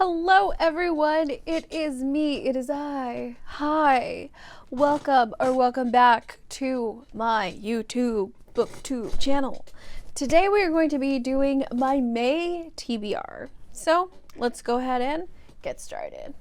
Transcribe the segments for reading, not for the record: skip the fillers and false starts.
Hello everyone, it is me, it is I. Hi, welcome back to my YouTube Booktube channel. Today we are going to be doing my May TBR. So let's go ahead and get started.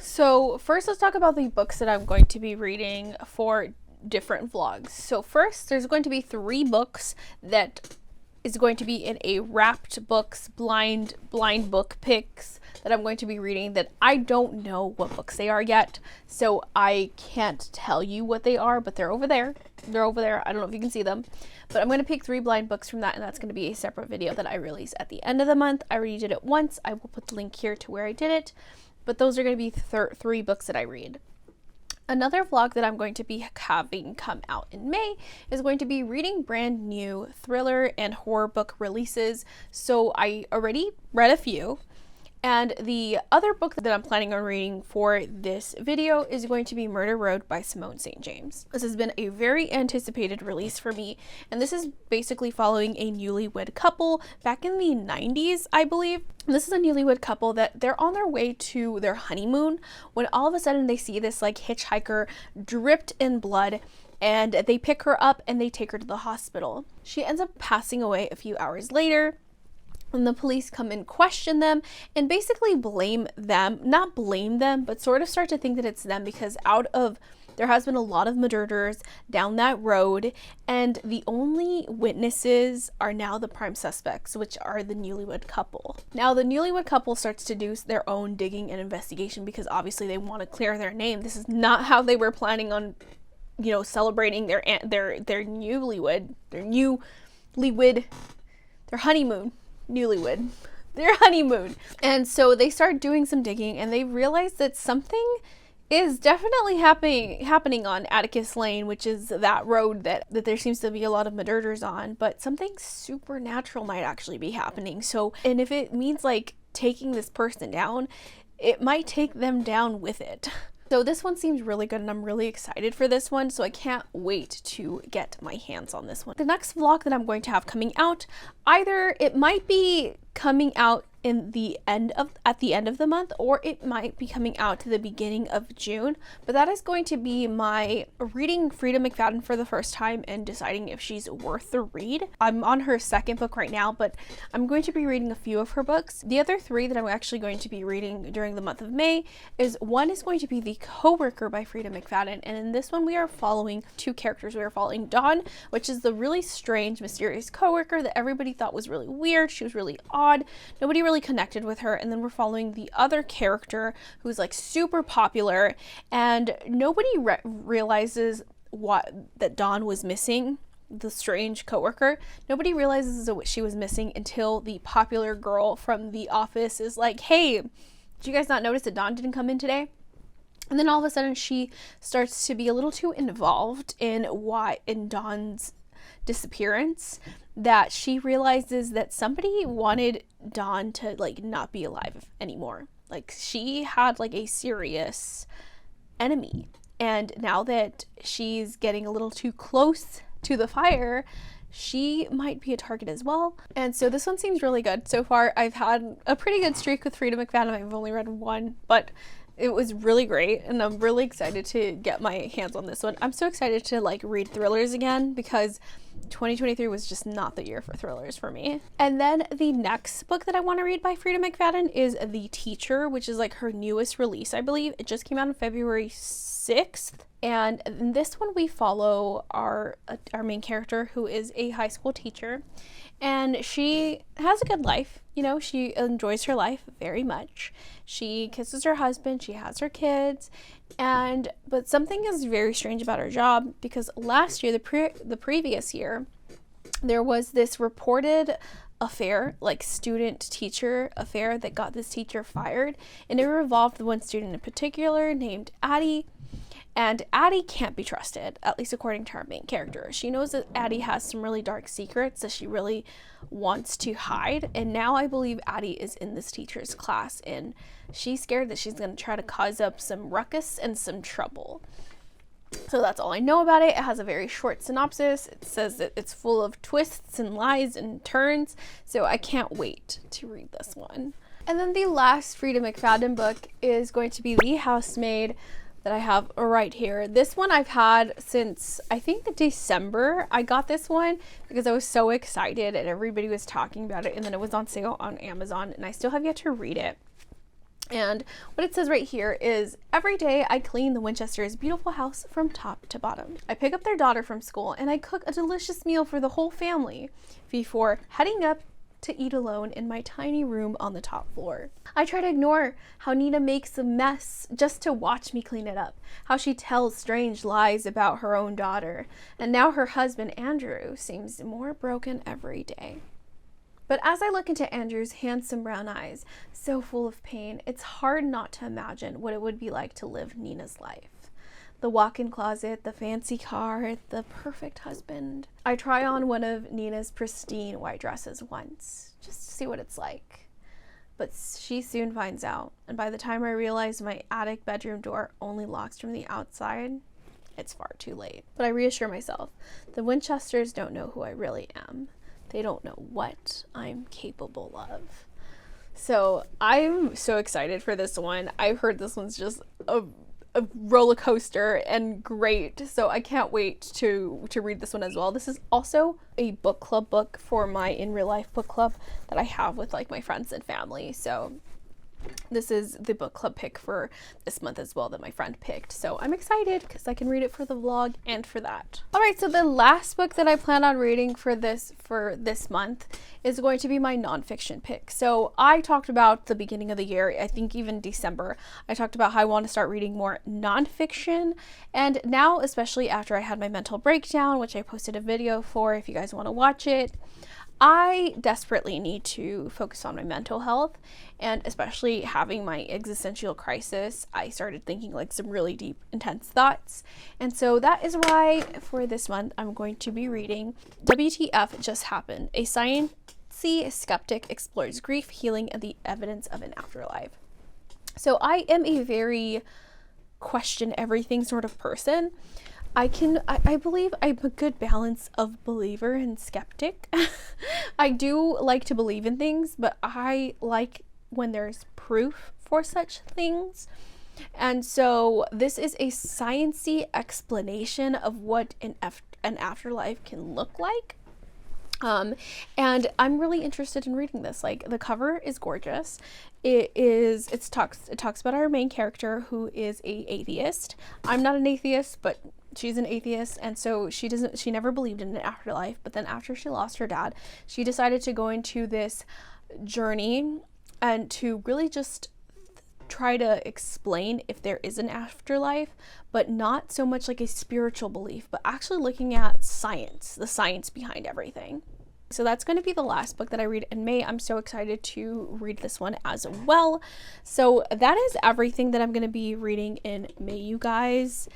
So first let's talk about the books that I'm going to be reading for different vlogs. So first there's going to be 3 books that is going to be in a wrapped books blind book picks that I'm going to be reading that I don't know what books they are yet, so I can't tell you what they are, but they're over there. I don't know if you can see them, but I'm going to pick 3 blind books from that, and that's going to be a separate video that I release at the end of the month. I already did it once. I will put the link here to where I did it, but those are going to be 3 books that I read. Another vlog that I'm going to be having come out in May is going to be reading brand new thriller and horror book releases. So I already read a few. And the other book that I'm planning on reading for this video is going to be Murder Road by Simone St. James. This has been a very anticipated release for me, and this is basically following a newlywed couple back in the 90s, I believe. And this is a newlywed couple that they're on their way to their honeymoon when all of a sudden they see this like hitchhiker dripped in blood, and they pick her up and they take her to the hospital. She ends up passing away a few hours later. And the police come and question them and basically not blame them, but sort of start to think that it's them because there has been a lot of murders down that road, and the only witnesses are now the prime suspects, which are the newlywed couple. Now the newlywed couple starts to do their own digging and investigation because obviously they want to clear their name. This is not how they were planning on, celebrating their honeymoon. And so they start doing some digging and they realize that something is definitely happening on Atticus Lane, which is that road that there seems to be a lot of murders on, but something supernatural might actually be happening. So, and if it means like taking this person down, it might take them down with it. So this one seems really good and I'm really excited for this one, so I can't wait to get my hands on this one. The next vlog that I'm going to have coming out, either it might be coming out at the end of the month, or it might be coming out to the beginning of June, but that is going to be my reading Freida McFadden for the first time and deciding if she's worth the read. I'm on her second book right now, but I'm going to be reading a few of her books. The other 3 that I'm actually going to be reading during the month of May one is going to be The Coworker by Freida McFadden, and in this one we are following 2 characters. We are following Dawn, which is the really strange, mysterious coworker that everybody thought was really weird. She was really odd. Nobody really connected with her. And then we're following the other character who's like super popular, and nobody realizes that Dawn was missing. The strange coworker, nobody realizes that she was missing until the popular girl from the office is like, hey, did you guys not notice that Dawn didn't come in today? And then all of a sudden she starts to be a little too involved in Dawn's disappearance, that she realizes that somebody wanted Dawn to like not be alive anymore. Like she had like a serious enemy, and now that she's getting a little too close to the fire, she might be a target as well. And so this one seems really good. So far I've had a pretty good streak with Freida McFadden. I've only read 1, but it was really great, and I'm really excited to get my hands on this one. I'm so excited to like read thrillers again because 2023 was just not the year for thrillers for me. And then the next book that I want to read by Freida McFadden is The Teacher, which is like her newest release, I believe. It just came out on February 6th. And in this one we follow our main character, who is a high school teacher, and she has a good life. She enjoys her life very much. She kisses her husband, she has her kids, but something is very strange about her job because last year, the previous year, there was this reported affair, like student-teacher affair, that got this teacher fired, and it revolved one student in particular named Addie. And Addie can't be trusted, at least according to our main character. She knows that Addie has some really dark secrets that she really wants to hide. And now I believe Addie is in this teacher's class, and she's scared that she's going to try to cause up some ruckus and some trouble. So that's all I know about it. It has a very short synopsis. It says that it's full of twists and lies and turns. So I can't wait to read this one. And then the last Freida McFadden book is going to be The Housemaid that I have right here. This one I've had since I think December. I got this one because I was so excited and everybody was talking about it, and then it was on sale on Amazon, and I still have yet to read it. And what it says right here is, every day I clean the Winchesters' beautiful house from top to bottom. I pick up their daughter from school and I cook a delicious meal for the whole family before heading up to eat alone in my tiny room on the top floor. I try to ignore how Nina makes a mess just to watch me clean it up, how she tells strange lies about her own daughter, and now her husband Andrew seems more broken every day. But as I look into Andrew's handsome brown eyes, so full of pain, it's hard not to imagine what it would be like to live Nina's life. The walk-in closet, the fancy car, the perfect husband. I try on one of Nina's pristine white dresses once, just to see what it's like. But she soon finds out, and by the time I realize my attic bedroom door only locks from the outside, it's far too late. But I reassure myself, the Winchesters don't know who I really am. They don't know what I'm capable of. So I'm so excited for this one. I've heard this one's just a roller coaster and great. So I can't wait to read this one as well. This is also a book club book for my in real life book club that I have with like my friends and family. So this is the book club pick for this month as well that my friend picked. So I'm excited because I can read it for the vlog and for that. All right, so the last book that I plan on reading for this month is going to be my nonfiction pick. So I talked about the beginning of the year, I think even December, I talked about how I want to start reading more nonfiction. And now, especially after I had my mental breakdown, which I posted a video for if you guys want to watch it, I desperately need to focus on my mental health, and especially having my existential crisis, I started thinking like some really deep, intense thoughts. And so that is why for this month, I'm going to be reading WTF Just Happened, a sciencey skeptic explores grief, healing, and the evidence of an afterlife. So I am a very question everything sort of person. I believe I'm a good balance of believer and skeptic. I do like to believe in things, but I like when there's proof for such things. And so this is a sciencey explanation of what an afterlife can look like. And I'm really interested in reading this. Like, the cover is gorgeous. It talks about our main character, who is a atheist. I'm not an atheist, but she's an atheist, and so she never believed in an afterlife. But then after she lost her dad, she decided to go into this journey and to really just try to explain if there is an afterlife, but not so much like a spiritual belief, but actually looking at science, the science behind everything. So that's going to be the last book that I read in May. I'm so excited to read this one as well. So that is everything that I'm going to be reading in May, you guys.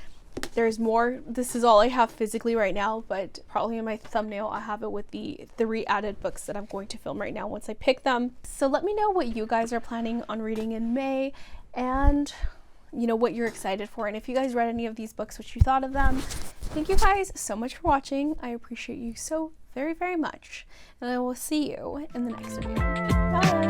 There's more. This is all I have physically right now, but probably in my thumbnail I'll have it with the 3 added books that I'm going to film right now once I pick them. So let me know what you guys are planning on reading in May, and you know what you're excited for, and if you guys read any of these books, what you thought of them. Thank you guys so much for watching. I appreciate you so very, very much, and I will see you in the next video. Bye.